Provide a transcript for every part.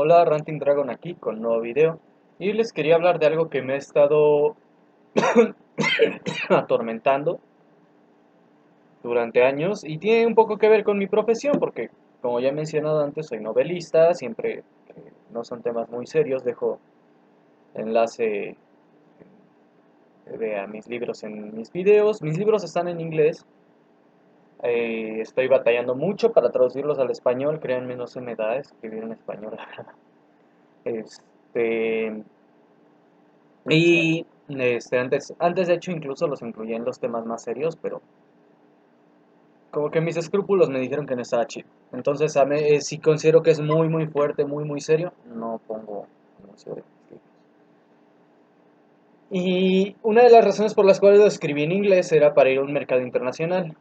Hola, Ranting Dragon aquí con un nuevo video. Y les quería hablar de algo que me ha estado atormentando durante años y tiene un poco que ver con mi profesión porque, como ya he mencionado antes, soy novelista. Siempre que no son temas muy serios, dejo enlace a mis libros en mis videos. Mis libros están en inglés. Estoy batallando mucho para traducirlos al español. Créanme, no se me da escribir en español. Este, antes de hecho incluso los incluía en los temas más serios, pero como que mis escrúpulos me dijeron que no estaba chido. Entonces, si considero que es muy, muy fuerte, muy, muy serio, no pongo anuncio de mis libros. Y una de las razones por las cuales lo escribí en inglés era para ir a un mercado internacional.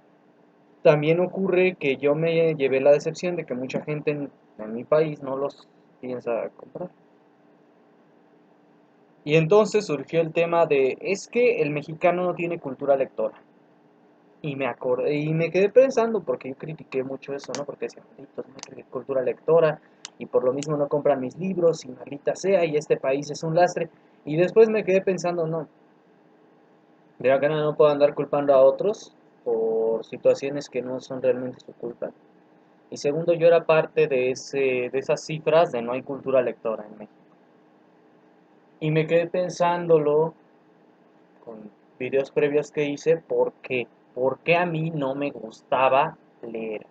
También ocurre que yo me llevé la decepción de que mucha gente en mi país no los piensa comprar. Y entonces surgió el tema de, es que el mexicano no tiene cultura lectora. Y me acordé, y me quedé pensando, porque yo critiqué mucho eso, ¿no? Porque decía, malditos, no tienen cultura lectora, y por lo mismo no compran mis libros, y maldita sea, y este país es un lastre. Y después me quedé pensando, no, de acá no puedo andar culpando a otros por situaciones que no son realmente su culpa. Y segundo, yo era parte de esas cifras de no hay cultura lectora en México. Y me quedé pensándolo con videos previos que hice, ¿por qué a mí no me gustaba leer?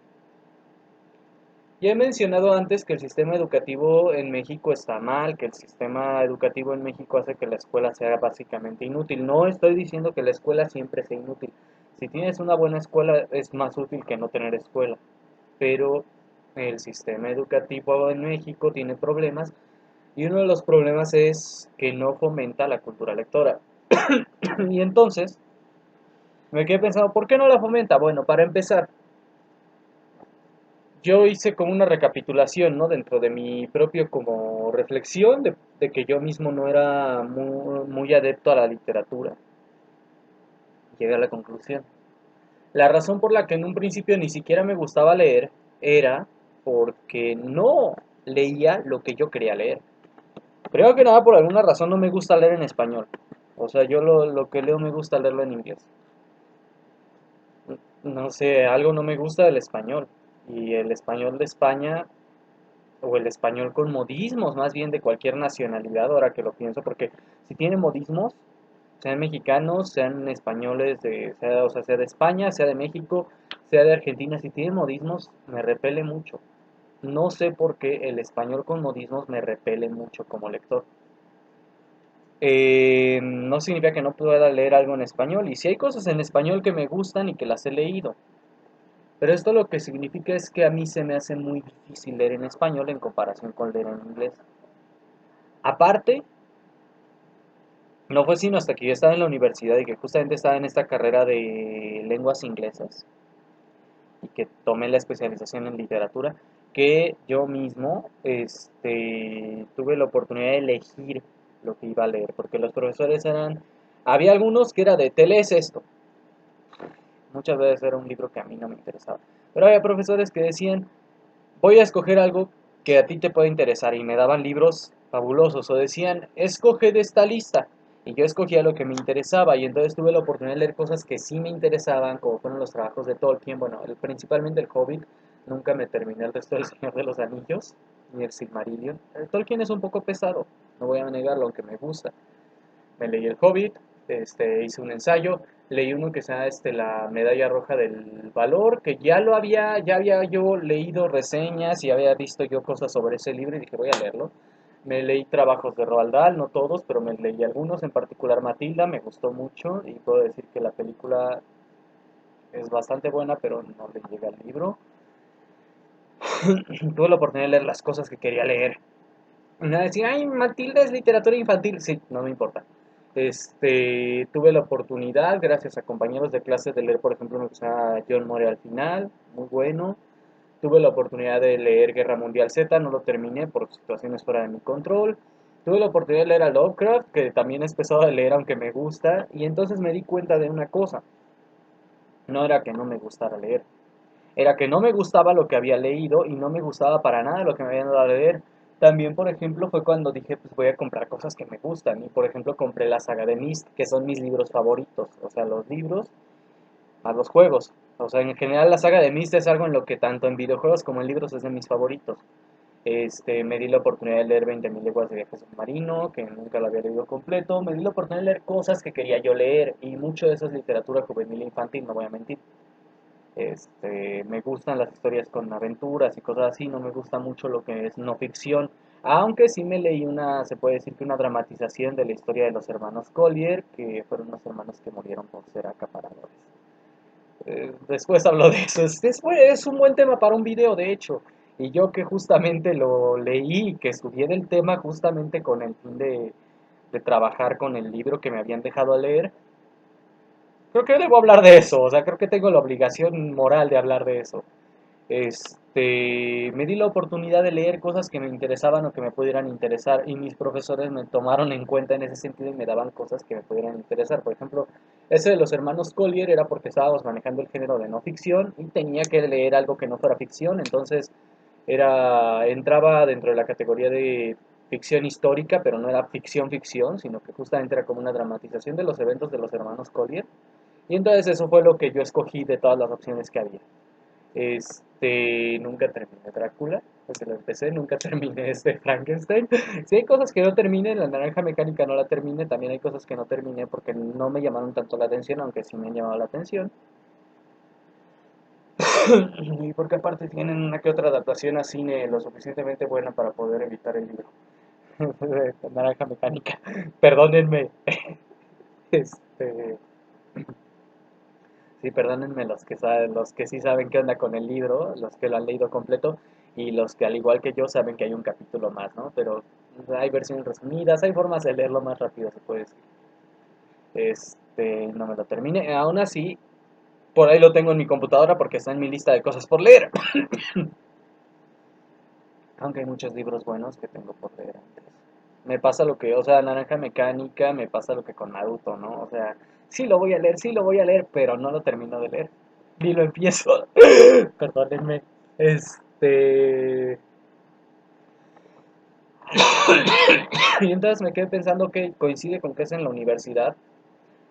Ya he mencionado antes que el sistema educativo en México está mal, que el sistema educativo en México hace que la escuela sea básicamente inútil. No estoy diciendo que la escuela siempre sea inútil. Si tienes una buena escuela es más útil que no tener escuela. Pero el sistema educativo en México tiene problemas y uno de los problemas es que no fomenta la cultura lectora. Y entonces me quedé pensando, ¿por qué no la fomenta? Bueno, para empezar, yo hice como una recapitulación, ¿no? Dentro de mi propio como reflexión de que yo mismo no era muy adepto a la literatura. Llegué a la conclusión. La razón por la que en un principio ni siquiera me gustaba leer era porque no leía lo que yo quería leer. Creo que nada, por alguna razón no me gusta leer en español. O sea, yo lo que leo me gusta leerlo en inglés. No sé, algo no me gusta del español. Y el español de España o el español con modismos, más bien de cualquier nacionalidad, ahora que lo pienso, porque si tiene modismos, sean mexicanos, sean españoles, o sea, sea de España, sea de México, sea de Argentina, si tiene modismos, me repele mucho. No sé por qué el español con modismos me repele mucho como lector. No significa que no pueda leer algo en español, y si hay cosas en español que me gustan y que las he leído, pero esto lo que significa es que a mí se me hace muy difícil leer en español en comparación con leer en inglés. Aparte, no fue sino hasta que yo estaba en la universidad y que justamente estaba en esta carrera de lenguas inglesas y que tomé la especialización en literatura, que yo mismo tuve la oportunidad de elegir lo que iba a leer, porque los profesores había algunos que era de, te lees esto, muchas veces era un libro que a mí no me interesaba, pero había profesores que decían, voy a escoger algo que a ti te pueda interesar y me daban libros fabulosos o decían, escoge de esta lista. Y yo escogía lo que me interesaba y entonces tuve la oportunidad de leer cosas que sí me interesaban, como fueron los trabajos de Tolkien, bueno, principalmente el Hobbit, nunca me terminé el resto del Señor de los Anillos, ni el Silmarillion. El Tolkien es un poco pesado, no voy a negarlo, aunque me gusta. Me leí el Hobbit, hice un ensayo, leí uno que se llama la Medalla Roja del Valor, que ya había yo leído reseñas y había visto yo cosas sobre ese libro y dije voy a leerlo. Me leí trabajos de Roald Dahl, no todos, pero me leí algunos, en particular Matilda, me gustó mucho y puedo decir que la película es bastante buena, pero no le llega al libro. Tuve la oportunidad de leer las cosas que quería leer. Y nada, decir, ay, Matilda es literatura infantil. Sí, no me importa. Tuve la oportunidad, gracias a compañeros de clase, de leer, por ejemplo, uno que se llama John Moore al final, muy bueno. Tuve la oportunidad de leer Guerra Mundial Z, no lo terminé por situaciones fuera de mi control. Tuve la oportunidad de leer a Lovecraft, que también es pesado de leer, aunque me gusta. Y entonces me di cuenta de una cosa. No era que no me gustara leer, era que no me gustaba lo que había leído y no me gustaba para nada lo que me habían dado a leer. También, por ejemplo, fue cuando dije, pues voy a comprar cosas que me gustan. Y, por ejemplo, compré la saga de Myst, que son mis libros favoritos. O sea, los libros a los juegos. O sea, en general la saga de Myst es algo en lo que tanto en videojuegos como en libros es de mis favoritos. Me di la oportunidad de leer 20.000 leguas de viaje submarino, que nunca lo había leído completo. Me di la oportunidad de leer cosas que quería yo leer. Y mucho de eso es literatura juvenil e infantil, no voy a mentir. Me gustan las historias con aventuras y cosas así, no me gusta mucho lo que es no ficción, aunque sí me leí una, se puede decir que una dramatización de la historia de los hermanos Collier, que fueron unos hermanos que murieron por ser acaparadores. Después hablo de eso, es un buen tema para un video de hecho, y yo que justamente lo leí, que estudié del tema justamente con el fin de trabajar con el libro que me habían dejado leer. Creo que debo hablar de eso, o sea, creo que tengo la obligación moral de hablar de eso. Me di la oportunidad de leer cosas que me interesaban o que me pudieran interesar y mis profesores me tomaron en cuenta en ese sentido y me daban cosas que me pudieran interesar. Por ejemplo, ese de los hermanos Collier era porque estábamos manejando el género de no ficción y tenía que leer algo que no fuera ficción, entonces entraba dentro de la categoría de ficción histórica, pero no era ficción ficción, sino que justamente era como una dramatización de los eventos de los hermanos Collier. Y entonces eso fue lo que yo escogí de todas las opciones que había. Nunca terminé Drácula, porque lo empecé, nunca terminé Frankenstein. Si hay cosas que no terminé, la naranja mecánica no la terminé, también hay cosas que no terminé porque no me llamaron tanto la atención, aunque sí me han llamado la atención. Y porque aparte tienen una que otra adaptación a cine lo suficientemente buena para poder evitar el libro. De naranja mecánica. Perdónenme. Este, Sí, perdónenme los que saben, los que sí saben qué onda con el libro, los que lo han leído completo y los que al igual que yo saben que hay un capítulo más, ¿no? Pero hay versiones resumidas, hay formas de leerlo más rápido, se puede decir. No me lo terminé. Aún así, por ahí lo tengo en mi computadora porque está en mi lista de cosas por leer. Aunque hay muchos libros buenos que tengo por leer antes. Me pasa lo que, o sea, Naranja Mecánica, me pasa lo que con Naruto, ¿no? O sea, sí lo voy a leer, sí lo voy a leer, pero no lo termino de leer. Ni lo empiezo. Perdónenme. Este. Y entonces me quedé pensando que coincide con que es en la universidad,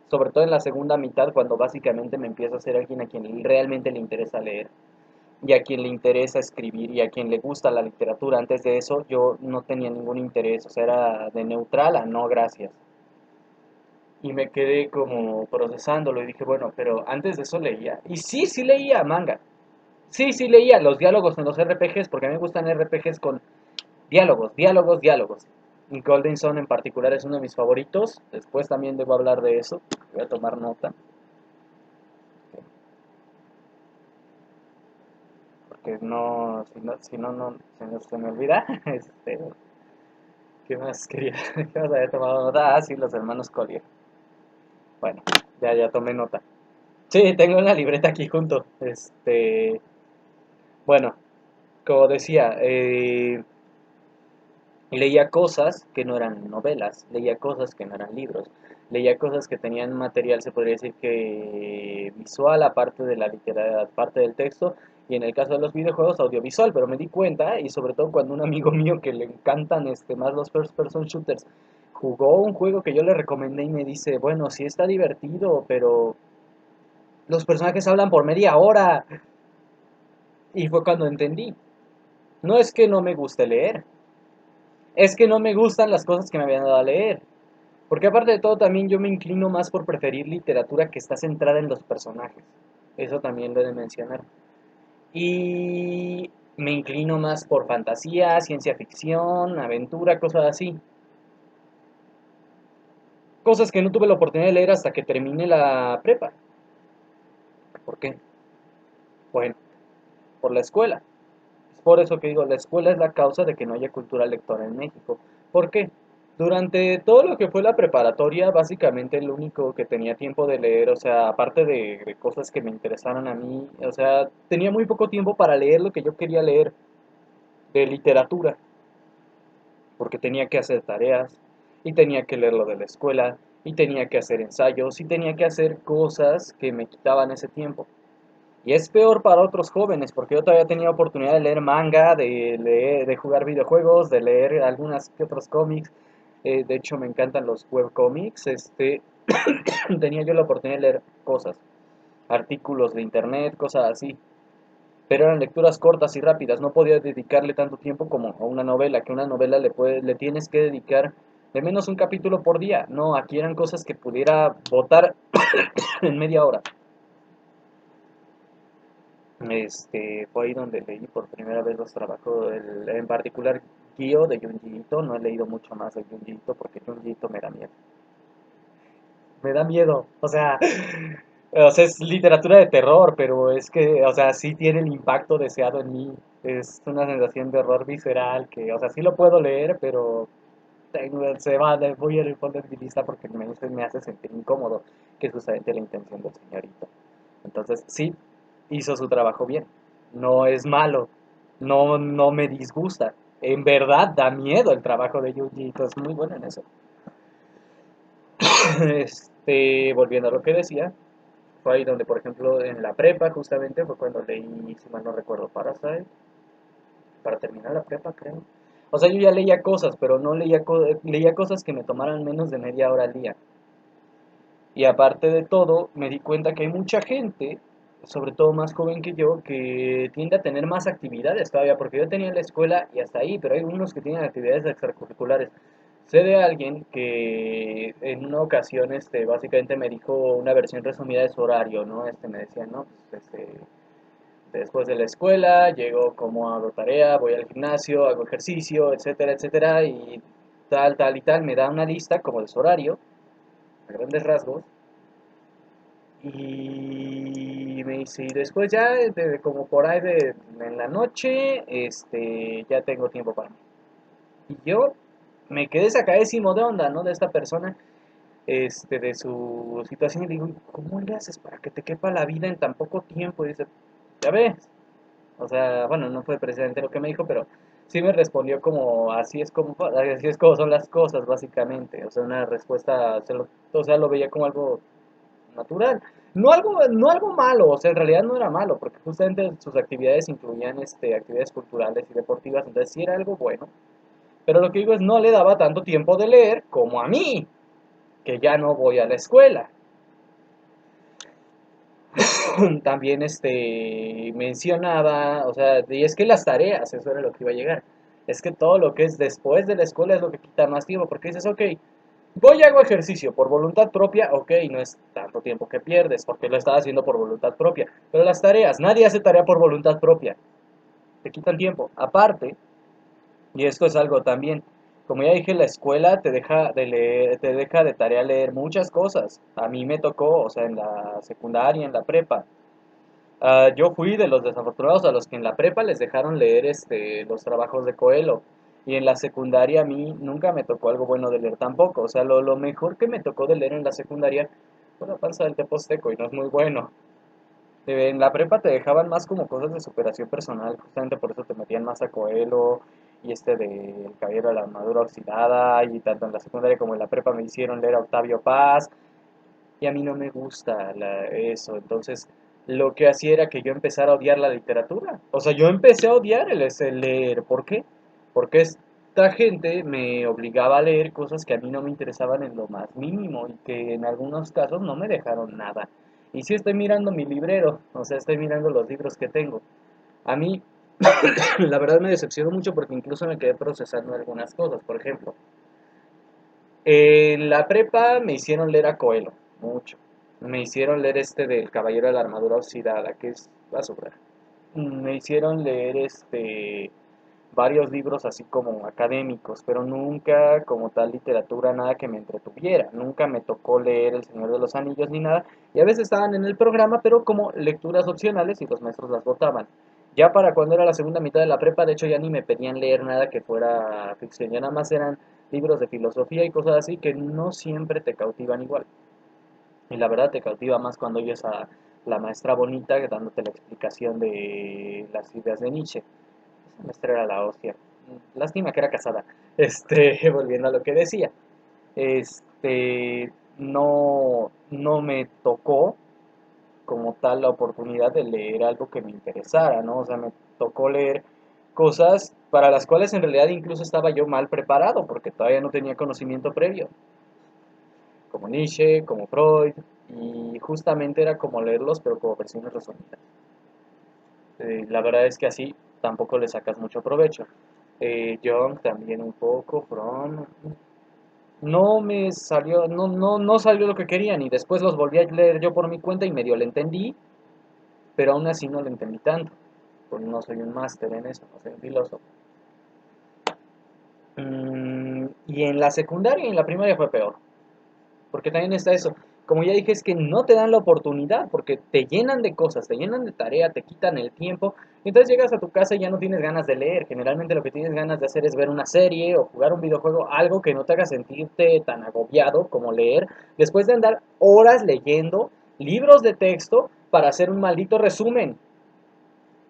sobre todo en la segunda mitad, cuando básicamente me empiezo a ser alguien a quien realmente le interesa leer y a quien le interesa escribir y a quien le gusta la literatura. Antes de eso yo no tenía ningún interés, o sea, era de neutral a no gracias. Y me quedé como procesándolo y dije, bueno, pero antes de eso leía. Y sí, sí leía manga. Sí, sí leía los diálogos en los RPGs, porque a mí me gustan RPGs con diálogos, diálogos, diálogos. Y Golden Sun en particular es uno de mis favoritos. Después también debo hablar de eso. Voy a tomar nota. Porque no, se me olvida. ¿Qué más quería? ¿Qué más había tomado nota? Ah, sí, los hermanos Collier. Bueno, ya tomé nota. Sí, tengo una libreta aquí junto. Bueno, como decía, leía cosas que no eran novelas, leía cosas que no eran libros, leía cosas que tenían material, se podría decir que visual, aparte de la literatura, aparte del texto, y en el caso de los videojuegos, audiovisual, pero me di cuenta, y sobre todo cuando un amigo mío que le encantan más los first person shooters, jugó un juego que yo le recomendé y me dice, bueno, sí está divertido, pero los personajes hablan por media hora, y fue cuando entendí. No es que no me guste leer, es que no me gustan las cosas que me habían dado a leer. Porque aparte de todo, también yo me inclino más por preferir literatura que está centrada en los personajes. Eso también lo he de mencionar. Y me inclino más por fantasía, ciencia ficción, aventura, cosas así. Cosas que no tuve la oportunidad de leer hasta que terminé la prepa. ¿Por qué? Bueno, por la escuela. Es por eso que digo, la escuela es la causa de que no haya cultura lectora en México. ¿Por qué? Durante todo lo que fue la preparatoria, básicamente lo único que tenía tiempo de leer, o sea, aparte de cosas que me interesaron a mí, o sea, tenía muy poco tiempo para leer lo que yo quería leer de literatura, porque tenía que hacer tareas, y tenía que leer lo de la escuela, y tenía que hacer ensayos, y tenía que hacer cosas que me quitaban ese tiempo. Y es peor para otros jóvenes, porque yo todavía tenía oportunidad de leer manga, de jugar videojuegos, de leer algunas que otros cómics. De hecho, me encantan los webcomics. Tenía yo la oportunidad de leer cosas, artículos de internet, cosas así. Pero eran lecturas cortas y rápidas. No podía dedicarle tanto tiempo como a una novela, que una novela le tienes que dedicar de menos un capítulo por día. No, aquí eran cosas que pudiera botar en media hora. Fue ahí donde leí por primera vez los trabajos, en particular Gyo de Junji Ito. No he leído mucho más de Junji Ito porque Junji Ito me da miedo. Me da miedo, o sea, es literatura de terror, pero es que, o sea, sí tiene el impacto deseado en mí. Es una sensación de horror visceral que, o sea, sí lo puedo leer, pero se va, voy a ir poner en mi lista porque me hace sentir incómodo, que es justamente la intención del señorito. Entonces, sí, hizo su trabajo bien. No es malo. No, no me disgusta. En verdad da miedo el trabajo de Yuji. Es muy bueno en eso. Volviendo a lo que decía, fue ahí donde, por ejemplo, en la prepa, justamente, fue cuando leí, si mal no recuerdo, Parasite, para terminar la prepa, creo. O sea, yo ya leía cosas, pero no leía cosas que me tomaran menos de media hora al día. Y aparte de todo, me di cuenta que hay mucha gente, sobre todo más joven que yo, que tiende a tener más actividades todavía, porque yo tenía la escuela y hasta ahí, pero hay unos que tienen actividades extracurriculares. Sé de alguien que en una ocasión, básicamente me dijo una versión resumida de su horario, ¿no? Me decía, no, pues, después de la escuela, llego, como hago tarea, voy al gimnasio, hago ejercicio, etcétera, etcétera, y tal, tal y tal, me da una lista como de su horario, a grandes rasgos, y me dice, y después ya, como por ahí en la noche, ya tengo tiempo para mí. Y yo me quedé sacadísimo de onda, ¿no? De esta persona, de su situación, y digo, ¿cómo le haces para que te quepa la vida en tan poco tiempo? Y dice, ya ves, o sea, bueno, no fue precisamente lo que me dijo, pero sí me respondió como, así es como son las cosas, básicamente. O sea, una respuesta, o sea, lo veía como algo natural. No algo malo, o sea, en realidad no era malo, porque justamente sus actividades incluían actividades culturales y deportivas, entonces sí era algo bueno. Pero lo que digo es, no le daba tanto tiempo de leer como a mí, que ya no voy a la escuela. También mencionaba, o sea, y es que las tareas, eso era lo que iba a llegar. Es que todo lo que es después de la escuela es lo que quita más tiempo, porque dices, ok, voy y hago ejercicio por voluntad propia, ok, no es tanto tiempo que pierdes, porque lo estás haciendo por voluntad propia. Pero las tareas, nadie hace tarea por voluntad propia, te quitan tiempo. Aparte, y esto es algo también, como ya dije, la escuela te deja de leer, te deja de tarea leer muchas cosas. A mí me tocó, o sea, en la secundaria, en la prepa. Yo fui de los desafortunados a los que en la prepa les dejaron leer los trabajos de Coelho. Y en la secundaria a mí nunca me tocó algo bueno de leer tampoco. O sea, lo mejor que me tocó de leer en la secundaria fue la panza del Teposteco y no es muy bueno. En la prepa te dejaban más como cosas de superación personal, justamente por eso te metían más a Coelho y de El Caballero de la Armadura Oxidada, y tanto en la secundaria como en la prepa me hicieron leer a Octavio Paz, y a mí no me gusta eso. Entonces, lo que hacía era que yo empezara a odiar la literatura. O sea, yo empecé a odiar el leer. ¿Por qué? Porque esta gente me obligaba a leer cosas que a mí no me interesaban en lo más mínimo y que en algunos casos no me dejaron nada. Y sí estoy mirando mi librero, o sea, estoy mirando los libros que tengo. A mí, la verdad me decepcionó mucho porque incluso me quedé procesando algunas cosas. Por ejemplo, en la prepa me hicieron leer a Coelho, mucho. Me hicieron leer del Caballero de la Armadura Oxidada, que es basura. Me hicieron leer varios libros así como académicos, pero nunca como tal literatura, nada que me entretuviera. Nunca me tocó leer El Señor de los Anillos ni nada. Y a veces estaban en el programa, pero como lecturas opcionales y los maestros las votaban. Ya para cuando era la segunda mitad de la prepa, de hecho ya ni me pedían leer nada que fuera ficción, ya nada más eran libros de filosofía y cosas así que no siempre te cautivan igual. Y la verdad te cautiva más cuando oyes a la maestra bonita dándote la explicación de las ideas de Nietzsche. Esa maestra era la hostia. Lástima que era casada. Volviendo a lo que decía. No me tocó como tal la oportunidad de leer algo que me interesara, ¿no? O sea, me tocó leer cosas para las cuales en realidad incluso estaba yo mal preparado, porque todavía no tenía conocimiento previo, como Nietzsche, como Freud, y justamente era como leerlos, pero como versiones resumidas. La verdad es que así tampoco le sacas mucho provecho. Jung también un poco, Fromm, no me salió, no salió lo que querían y después los volví a leer yo por mi cuenta y medio le entendí, pero aún así no le entendí tanto, porque no soy un máster en eso, no soy un filósofo. Y en la secundaria y en la primaria fue peor, porque también está eso. Como ya dije, es que no te dan la oportunidad, porque te llenan de cosas, te llenan de tarea, te quitan el tiempo, y entonces llegas a tu casa y ya no tienes ganas de leer. Generalmente lo que tienes ganas de hacer es ver una serie o jugar un videojuego, algo que no te haga sentirte tan agobiado como leer, después de andar horas leyendo libros de texto para hacer un maldito resumen.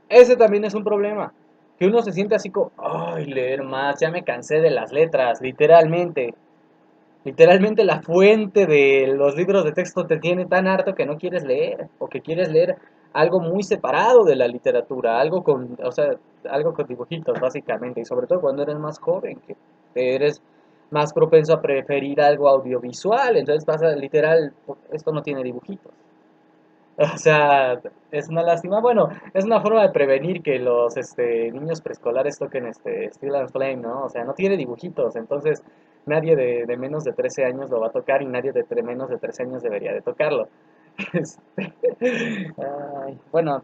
Ese también es un problema. Que uno se siente así como, ay, leer más, ya me cansé de las letras, literalmente. Literalmente la fuente de los libros de texto te tiene tan harto que no quieres leer, o que quieres leer algo muy separado de la literatura, algo con, o sea, algo con dibujitos básicamente, y sobre todo cuando eres más joven, que eres más propenso a preferir algo audiovisual, entonces pasa literal, esto no tiene dibujitos. O sea, es una lástima. Bueno, es una forma de prevenir que los niños preescolares toquen Steel and Flame, ¿no? O sea, no tiene dibujitos, entonces nadie de menos de 13 años lo va a tocar y nadie de menos de 13 años debería de tocarlo. Este, ay, bueno,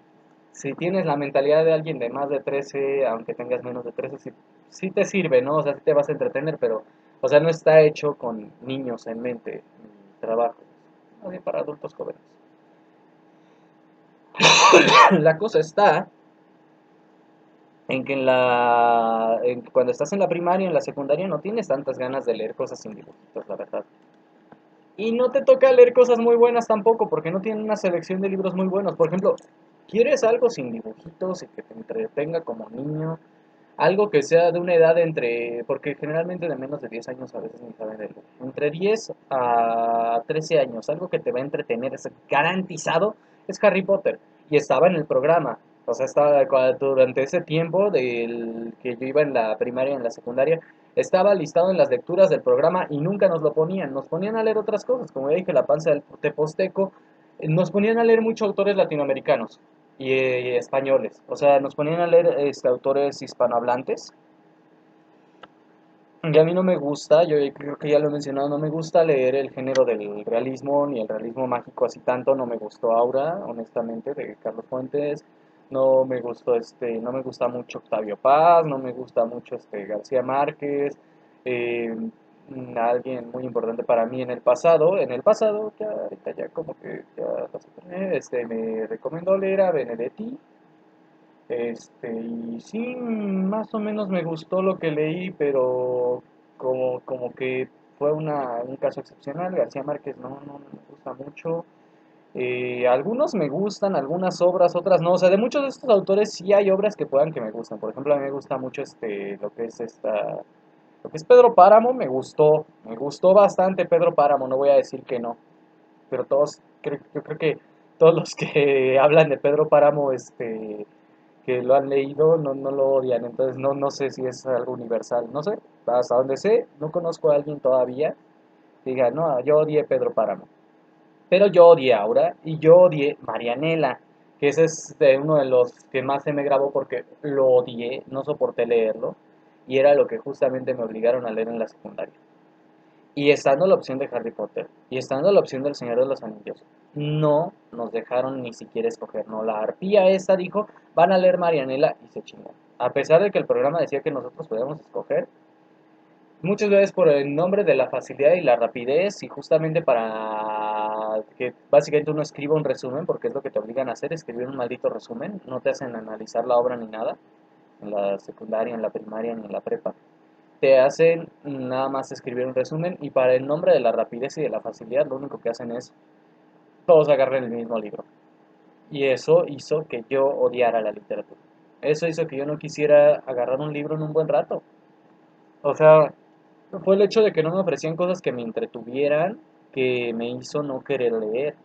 si tienes la mentalidad de alguien de más de 13, aunque tengas menos de 13, sí, sí te sirve, ¿no? O sea, sí te vas a entretener, pero, o sea, no está hecho con niños en mente, el trabajo, más bien para adultos jóvenes. La cosa está en que cuando estás en la primaria, en la secundaria, no tienes tantas ganas de leer cosas sin dibujitos, la verdad. Y no te toca leer cosas muy buenas tampoco, porque no tienen una selección de libros muy buenos. Por ejemplo, ¿quieres algo sin dibujitos y que te entretenga como niño? Algo que sea de una edad entre, porque generalmente de menos de 10 años a veces ni saben de leer. Entre 10 a 13 años, algo que te va a entretener, es garantizado, es Harry Potter. Y estaba en el programa. O sea, estaba durante ese tiempo del que yo iba en la primaria y en la secundaria, estaba listado en las lecturas del programa y nunca nos lo ponían. Nos ponían a leer otras cosas, como ya dije, La panza del teposteco. Nos ponían a leer muchos autores latinoamericanos y españoles. O sea, nos ponían a leer autores hispanohablantes. Y a mí no me gusta, yo creo que ya lo he mencionado, no me gusta leer el género del realismo ni el realismo mágico así tanto. No me gustó Aura, honestamente, de Carlos Fuentes. No me gustó no me gusta mucho Octavio Paz, no me gusta mucho García Márquez. eh, Alguien muy importante para mí en el pasado, ya ahorita ya como que ya lo superé, me recomendó leer a Benedetti. Y sí, más o menos me gustó lo que leí, pero como que fue un caso excepcional. García Márquez no me gusta mucho. Algunos me gustan, algunas obras, otras no. O sea, de muchos de estos autores sí hay obras que puedan que me gustan. Por ejemplo, a mí me gusta mucho lo que es Pedro Páramo, me gustó bastante Pedro Páramo, no voy a decir que no. Pero yo creo que todos los que hablan de Pedro Páramo, que lo han leído no lo odian, entonces no sé si es algo universal, no sé, hasta donde sé, no conozco a alguien todavía que diga, no, yo odié Pedro Páramo, pero yo odié Aura y yo odié Marianela, que ese es uno de los que más se me grabó porque lo odié, no soporté leerlo, y era lo que justamente me obligaron a leer en la secundaria. Y estando la opción de Harry Potter y estando la opción del Señor de los Anillos, no nos dejaron ni siquiera escoger. No, la arpía esta dijo, van a leer Marianela y se chingó. A pesar de que el programa decía que nosotros podíamos escoger, muchas veces por el nombre de la facilidad y la rapidez y justamente para que básicamente uno escriba un resumen, porque es lo que te obligan a hacer, escribir un maldito resumen, no te hacen analizar la obra ni nada, en la secundaria, en la primaria ni en la prepa, te hacen nada más escribir un resumen y para el nombre de la rapidez y de la facilidad lo único que hacen es todos agarren el mismo libro. Y eso hizo que yo odiara la literatura. Eso hizo que yo no quisiera agarrar un libro en un buen rato. O sea, fue el hecho de que no me ofrecían cosas que me entretuvieran que me hizo no querer leer.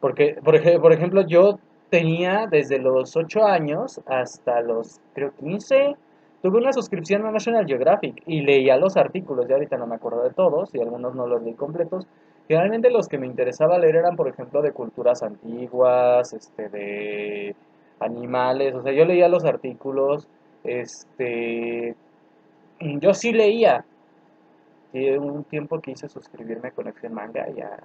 Porque, por ejemplo, yo tenía desde los 8 años hasta los, creo, 15, tuve una suscripción a National Geographic y leía los artículos, ya ahorita no me acuerdo de todos y algunos no los leí completos. Generalmente los que me interesaba leer eran, por ejemplo, de culturas antiguas, de animales, o sea, yo leía los artículos, este, yo sí leía, y un tiempo quise suscribirme a Conexión Manga y a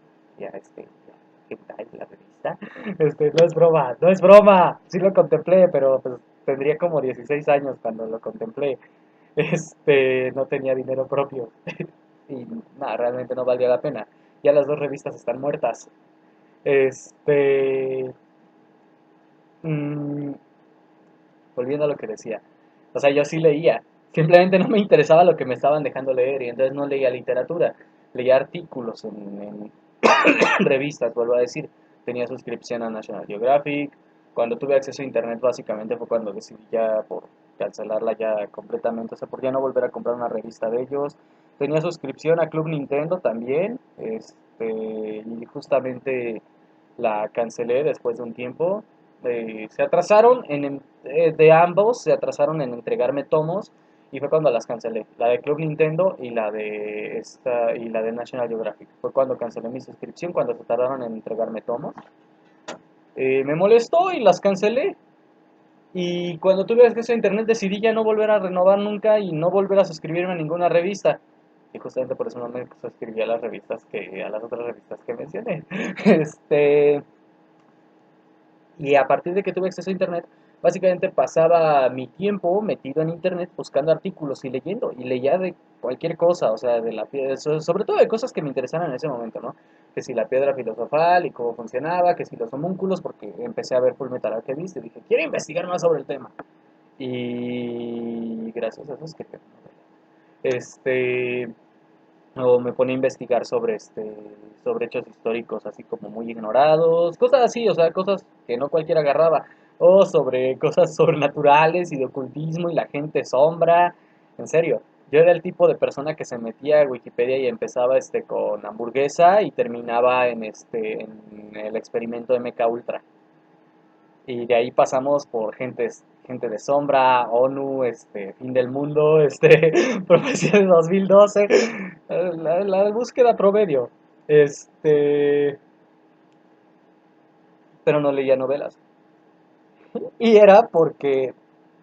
Hentai, la revista. No es broma, no es broma. Sí lo contemplé, pero pues tendría como 16 años cuando lo contemplé. No tenía dinero propio y nada, realmente no valía la pena. Ya las dos revistas están muertas. Este, mm, volviendo a lo que decía. O sea, yo sí leía. Simplemente no me interesaba lo que me estaban dejando leer y entonces no leía literatura. Leía artículos en revistas, vuelvo a decir. Tenía suscripción a National Geographic. Cuando tuve acceso a internet básicamente fue cuando decidí ya por cancelarla ya completamente, o sea, por ya no volver a comprar una revista de ellos. Tenía suscripción a Club Nintendo también, y justamente la cancelé después de un tiempo. Se atrasaron de ambos, se atrasaron en entregarme tomos y fue cuando las cancelé. La de Club Nintendo y la de National Geographic. Fue cuando cancelé mi suscripción, cuando se tardaron en entregarme tomos. Me molestó y las cancelé. Y cuando tuve acceso a internet decidí ya no volver a renovar nunca y no volver a suscribirme a ninguna revista. Y justamente por eso no me suscribí a las revistas a las otras revistas que mencioné. Este, y a partir de que tuve acceso a internet, básicamente pasaba mi tiempo metido en internet buscando artículos y leyendo. Y leía de cualquier cosa, o sea, de la piedra, sobre todo de cosas que me interesaran en ese momento, ¿no? Que si la piedra filosofal y cómo funcionaba, que si los homúnculos, porque empecé a ver Fullmetal Alchemist y dije, quiero investigar más sobre el tema. Y gracias a eso es que este o me pone a investigar sobre hechos históricos así como muy ignorados, cosas así, o sea, cosas que no cualquiera agarraba, o sobre cosas sobrenaturales y de ocultismo y la gente sombra, en serio. Yo era el tipo de persona que se metía a Wikipedia y empezaba con hamburguesa y terminaba en el experimento de MK Ultra. Y de ahí pasamos por gente de sombra, ONU, fin del mundo, profecía de 2012, la búsqueda promedio. Este, pero no leía novelas. Y era porque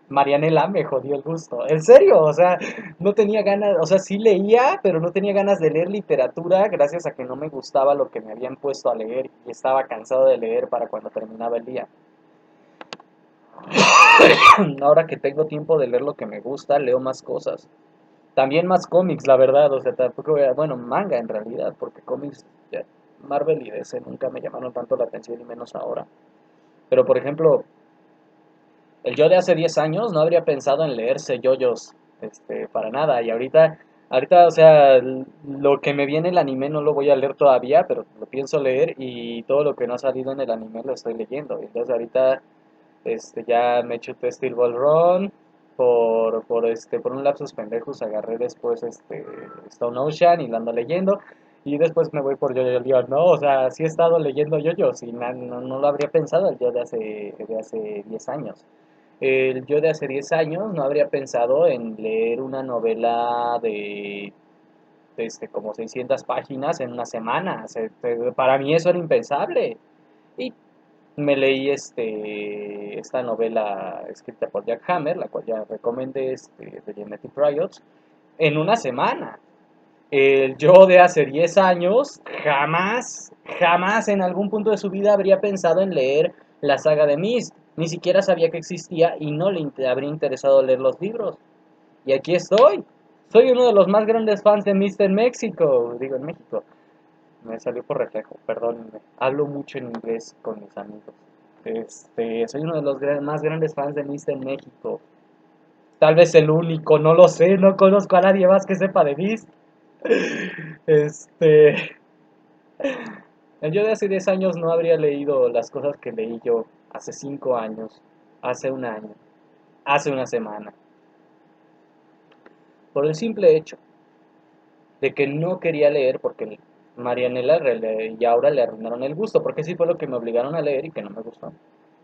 Marianela me jodió el gusto. En serio, o sea, no tenía ganas, o sea, sí leía, pero no tenía ganas de leer literatura gracias a que no me gustaba lo que me habían puesto a leer y estaba cansado de leer para cuando terminaba el día. Ahora que tengo tiempo de leer lo que me gusta, leo más cosas. También más cómics, la verdad. O sea, tampoco, bueno, manga en realidad, porque cómics, ya, Marvel y DC nunca me llamaron tanto la atención y menos ahora. Pero por ejemplo, el yo de hace 10 años no habría pensado en leerse yoyos, para nada. Y ahorita, o sea, lo que me viene el anime no lo voy a leer todavía, pero lo pienso leer y todo lo que no ha salido en el anime lo estoy leyendo. Entonces ahorita ya me chuté Steel Ball Run. Por un lapsus pendejos agarré después Stone Ocean y lo ando leyendo. Y después me voy por Yo-Yo Leon, ¿no? O sea, sí he estado leyendo Yo-Yo, y no lo habría pensado el yo de hace 10 años. El yo de hace 10 años no habría pensado en leer una novela de como 600 páginas en una semana. O sea, para mí eso era impensable. Y me leí esta novela escrita por Jack Hammer, la cual ya recomendé, de Genetic Riots, en una semana. El yo de hace 10 años jamás en algún punto de su vida habría pensado en leer la saga de Myst. Ni siquiera sabía que existía y no habría interesado leer los libros. Y aquí estoy. Soy uno de los más grandes fans de Myst en México. Digo, en México. Me salió por reflejo, perdónenme. Hablo mucho en inglés con mis amigos. Soy uno de los más grandes fans de Myst en México. Tal vez el único, no lo sé, no conozco a nadie más que sepa de Myst. Este, yo de hace 10 años no habría leído las cosas que leí yo hace 5 años, hace un año, hace una semana. Por el simple hecho de que no quería leer porque Marianela y Aura le arruinaron el gusto, porque sí fue lo que me obligaron a leer y que no me gustó.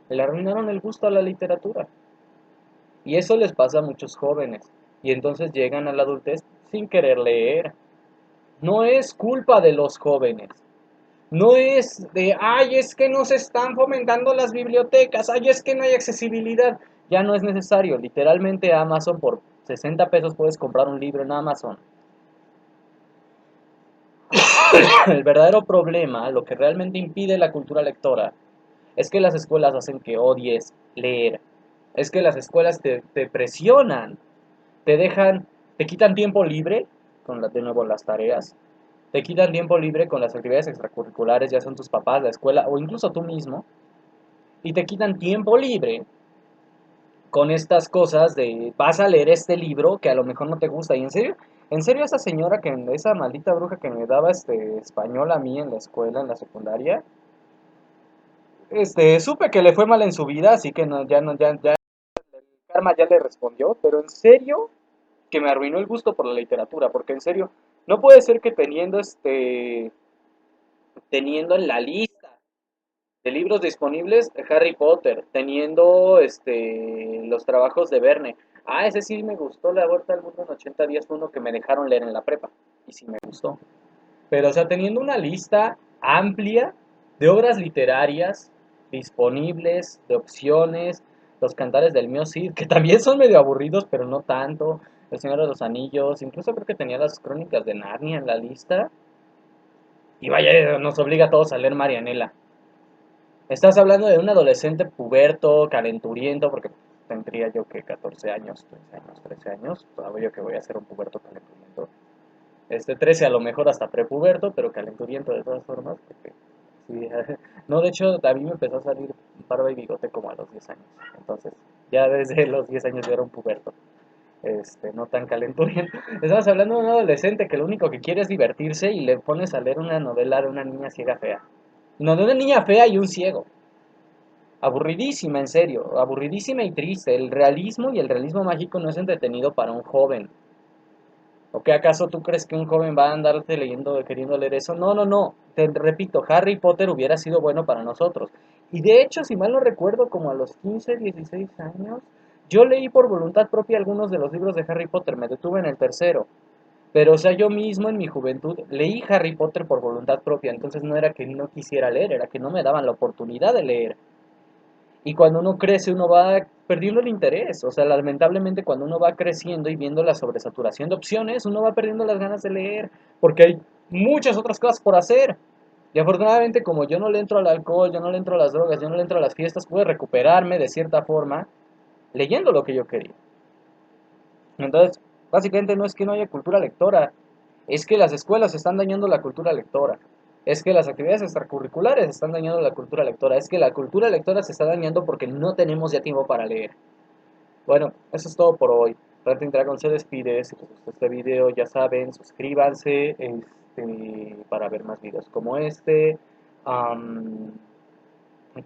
Le arruinaron el gusto a la literatura. Y eso les pasa a muchos jóvenes. Y entonces llegan a la adultez sin querer leer. No es culpa de los jóvenes. No es de, ay, es que no se están fomentando las bibliotecas, ay, es que no hay accesibilidad. Ya no es necesario. Literalmente Amazon por 60 pesos puedes comprar un libro en Amazon. El verdadero problema, lo que realmente impide la cultura lectora, es que las escuelas hacen que odies leer. Es que las escuelas te presionan, te dejan, te quitan tiempo libre con de nuevo las tareas, te quitan tiempo libre con las actividades extracurriculares, ya son tus papás, la escuela o incluso tú mismo, y te quitan tiempo libre con estas cosas de vas a leer este libro que a lo mejor no te gusta. Y en serio esa señora que, esa maldita bruja que me daba español a mí en la escuela, en la secundaria, supe que le fue mal en su vida, así que no, ya el karma ya le respondió, pero en serio que me arruinó el gusto por la literatura, porque en serio, no puede ser que teniendo en la lista de libros disponibles Harry Potter, teniendo los trabajos de Verne. Ah, ese sí me gustó, La Vuelta al Mundo en 80 días, fue uno que me dejaron leer en la prepa, y sí me gustó. Pero, o sea, teniendo una lista amplia de obras literarias disponibles, de opciones, los cantares del mío Cid, que también son medio aburridos, pero no tanto, El Señor de los Anillos, incluso creo que tenía las crónicas de Narnia en la lista, y vaya, nos obliga a todos a leer Marianela. Estás hablando de un adolescente puberto, calenturiento, porque tendría yo que 14 años, 13 años, 13 años, todavía yo que voy a ser un puberto calenturiento. 13 a lo mejor hasta prepuberto, pero calenturiento de todas formas, porque sí, no, de hecho, a mí me empezó a salir barba y bigote como a los 10 años, entonces, ya desde los 10 años yo era un puberto, no tan calenturiento. Estamos hablando de un adolescente que lo único que quiere es divertirse y le pones a leer una novela de una niña ciega fea. No, de una niña fea y un ciego. Aburridísima, en serio, aburridísima y triste. El realismo y el realismo mágico no es entretenido para un joven. ¿O qué acaso tú crees que un joven va a andarte leyendo, queriendo leer eso? No, no, no. Te repito, Harry Potter hubiera sido bueno para nosotros. Y de hecho, si mal no recuerdo, como a los 15, 16 años, yo leí por voluntad propia algunos de los libros de Harry Potter. Me detuve en el tercero. Pero, o sea, yo mismo en mi juventud leí Harry Potter por voluntad propia. Entonces no era que no quisiera leer, era que no me daban la oportunidad de leer. Y cuando uno crece, uno va perdiendo el interés. O sea, lamentablemente cuando uno va creciendo y viendo la sobresaturación de opciones, uno va perdiendo las ganas de leer, porque hay muchas otras cosas por hacer. Y afortunadamente, como yo no le entro al alcohol, yo no le entro a las drogas, yo no le entro a las fiestas, pude recuperarme de cierta forma leyendo lo que yo quería. Entonces, básicamente no es que no haya cultura lectora, es que las escuelas están dañando la cultura lectora, es que las actividades extracurriculares están dañando la cultura lectora, es que la cultura lectora se está dañando porque no tenemos ya tiempo para leer. Bueno, eso es todo por hoy. Rating Dragon se despide. Si les gustó este video, ya saben, suscríbanse para ver más videos como este. Am,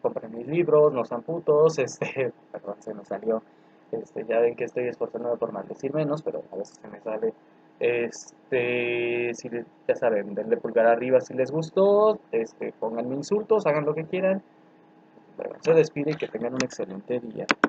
compren mis libros, no sean putos. Perdón, se me salió. Ya ven que estoy esforzándome por maldecir menos, pero a veces se me sale. Si ya saben, denle pulgar arriba si les gustó. Pónganme insultos, hagan lo que quieran. Bueno, se despide y que tengan un excelente día.